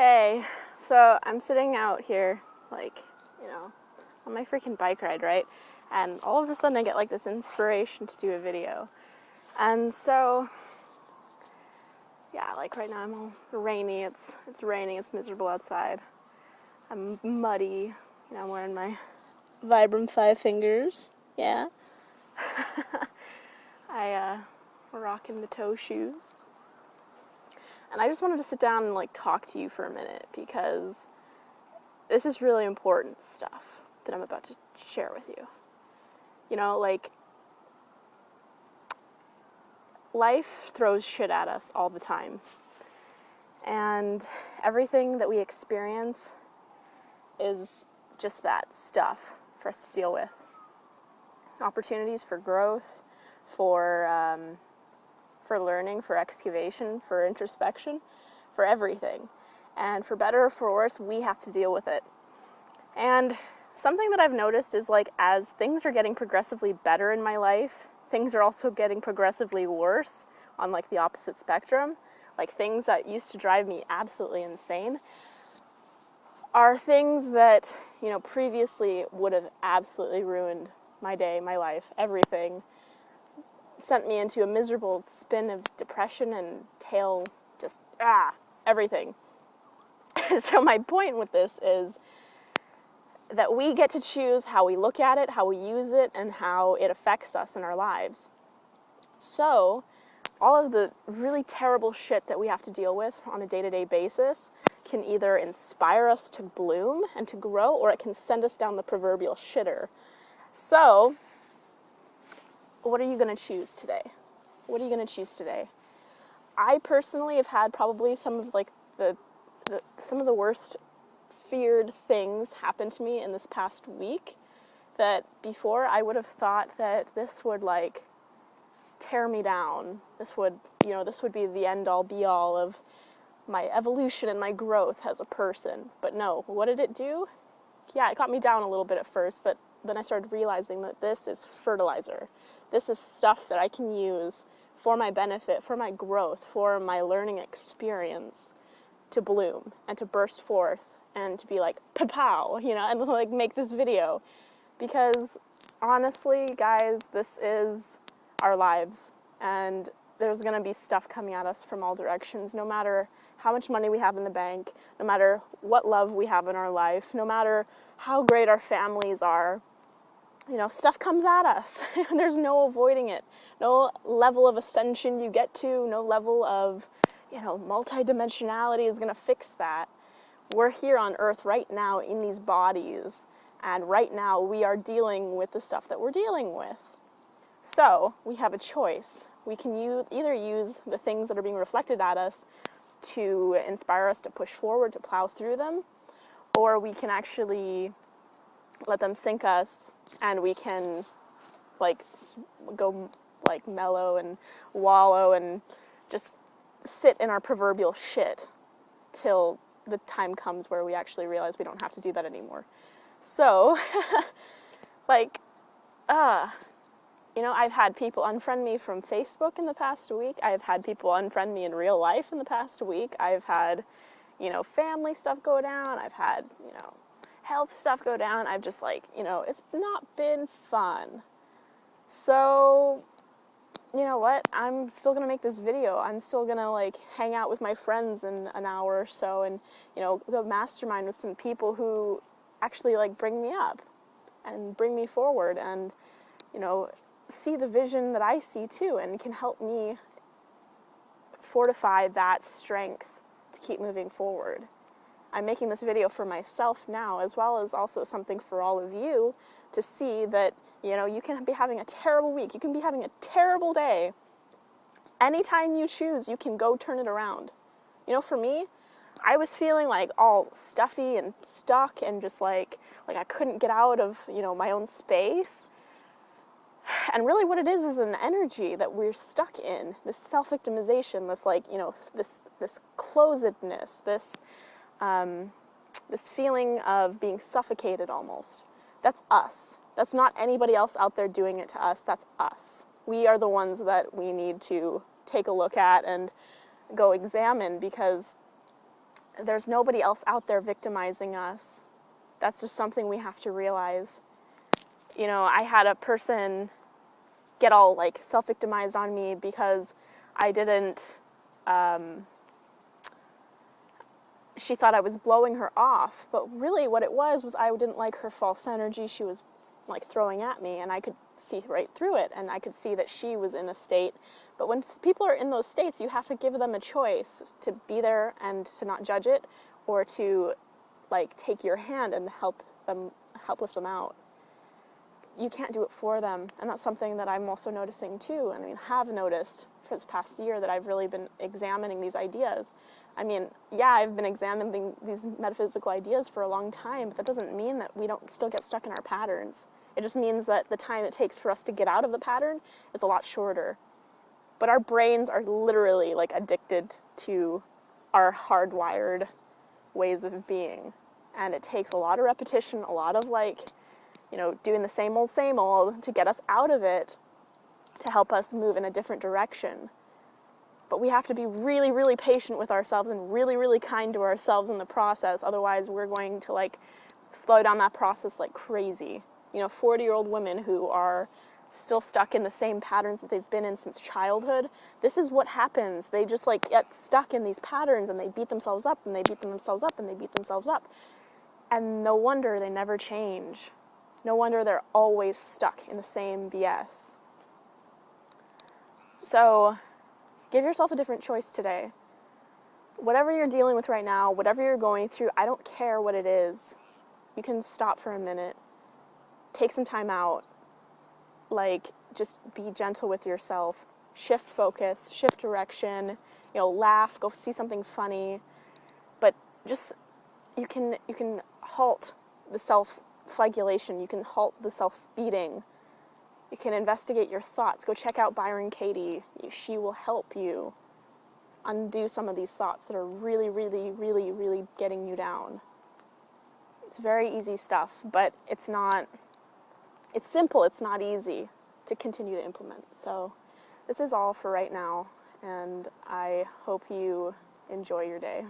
Hey, so I'm sitting out here, on my freaking bike ride, right? And all of a sudden I get this inspiration to do a video. And so, yeah, right now I'm all rainy, it's raining, it's miserable outside. I'm muddy, I'm wearing my Vibram 5 fingers, yeah. We're rocking the toe shoes. And I just wanted to sit down and talk to you for a minute because this is really important stuff that I'm about to share with you. Life throws shit at us all the time. And everything that we experience is just that stuff for us to deal with. Opportunities for growth, for learning, for excavation, for introspection, for everything. And for better or for worse, we have to deal with it. And something that I've noticed is as things are getting progressively better in my life, things are also getting progressively worse on the opposite spectrum. Things that used to drive me absolutely insane are things that, previously would have absolutely ruined my day, my life, everything. Sent me into a miserable spin of depression and everything. So my point with this is that we get to choose how we look at it, how we use it, and how it affects us in our lives. So all of the really terrible shit that we have to deal with on a day-to-day basis can either inspire us to bloom and to grow, or it can send us down the proverbial shitter. So what are you going to choose today? What are you going to choose today? I personally have had probably some of the worst feared things happen to me in this past week that before I would have thought that this would tear me down. This would be the end all be all of my evolution and my growth as a person. But no, what did it do? Yeah, it got me down a little bit at first, but then I started realizing that this is fertilizer. This is stuff that I can use for my benefit, for my growth, for my learning experience to bloom and to burst forth and to be pa-pow, and make this video. Because honestly, guys, this is our lives, and there's going to be stuff coming at us from all directions, no matter how much money we have in the bank, no matter what love we have in our life, no matter how great our families are. Stuff comes at us. There's no avoiding it. No level of ascension you get to, no level of, multidimensionality is going to fix that. We're here on Earth right now in these bodies, and right now we are dealing with the stuff that we're dealing with. So, we have a choice. We can either use the things that are being reflected at us to inspire us to push forward, to plow through them, or we can actually let them sink us, and we can go mellow and wallow and just sit in our proverbial shit till the time comes where we actually realize we don't have to do that anymore. So I've had people unfriend me from Facebook in the past week. I've had people unfriend me in real life in the past week. I've had family stuff go down. I've had health stuff go down. I've just it's not been fun. So, you know what? I'm still going to make this video. I'm still going to hang out with my friends in an hour or so and, go mastermind with some people who actually bring me up and bring me forward and, see the vision that I see too and can help me fortify that strength to keep moving forward. I'm making this video for myself now, as well as also something for all of you to see that, you can be having a terrible week. You can be having a terrible day. Anytime you choose, you can go turn it around. For me, I was feeling all stuffy and stuck and just I couldn't get out of, my own space. And really what it is an energy that we're stuck in, this self-victimization, this this closedness, this feeling of being suffocated almost. That's us. That's not anybody else out there doing it to us. That's us. We are the ones that we need to take a look at and go examine, because there's nobody else out there victimizing us. That's just something we have to realize. You know, I had a person get all like self-victimized on me because I didn't, she thought I was blowing her off, but really what it was I didn't like her false energy she was like throwing at me, and I could see right through it, and I could see that she was in a state. But when people are in those states, you have to give them a choice to be there and to not judge it, or to like take your hand and help lift them out. You can't do it for them, and that's something that I'm also noticing too. I mean, have noticed for this past year that I've really been examining these ideas. I mean, yeah, I've been examining these metaphysical ideas for a long time, but that doesn't mean that we don't still get stuck in our patterns. It just means that the time it takes for us to get out of the pattern is a lot shorter. But our brains are literally like addicted to our hardwired ways of being. And it takes a lot of repetition, a lot of like, you know, doing the same old to get us out of it, to help us move in a different direction. But we have to be really, really patient with ourselves and really, really kind to ourselves in the process. Otherwise, we're going to like slow down that process like crazy. You know, 40-year-old women who are still stuck in the same patterns that they've been in since childhood, this is what happens. They just like get stuck in these patterns, and they beat themselves up, and they beat themselves up, and they beat themselves up. And no wonder they never change. No wonder they're always stuck in the same BS. So, give yourself a different choice today. Whatever you're dealing with right now, whatever you're going through, I don't care what it is. You can stop for a minute. Take some time out. Like, just be gentle with yourself. Shift focus, shift direction, you know, laugh, go see something funny. But just, you can halt the self-flagellation. You can halt the self-beating. You can investigate your thoughts. Go check out Byron Katie. She will help you undo some of these thoughts that are really, really, really, really getting you down. It's very easy stuff, but it's simple, it's not easy to continue to implement. So this is all for right now, and I hope you enjoy your day.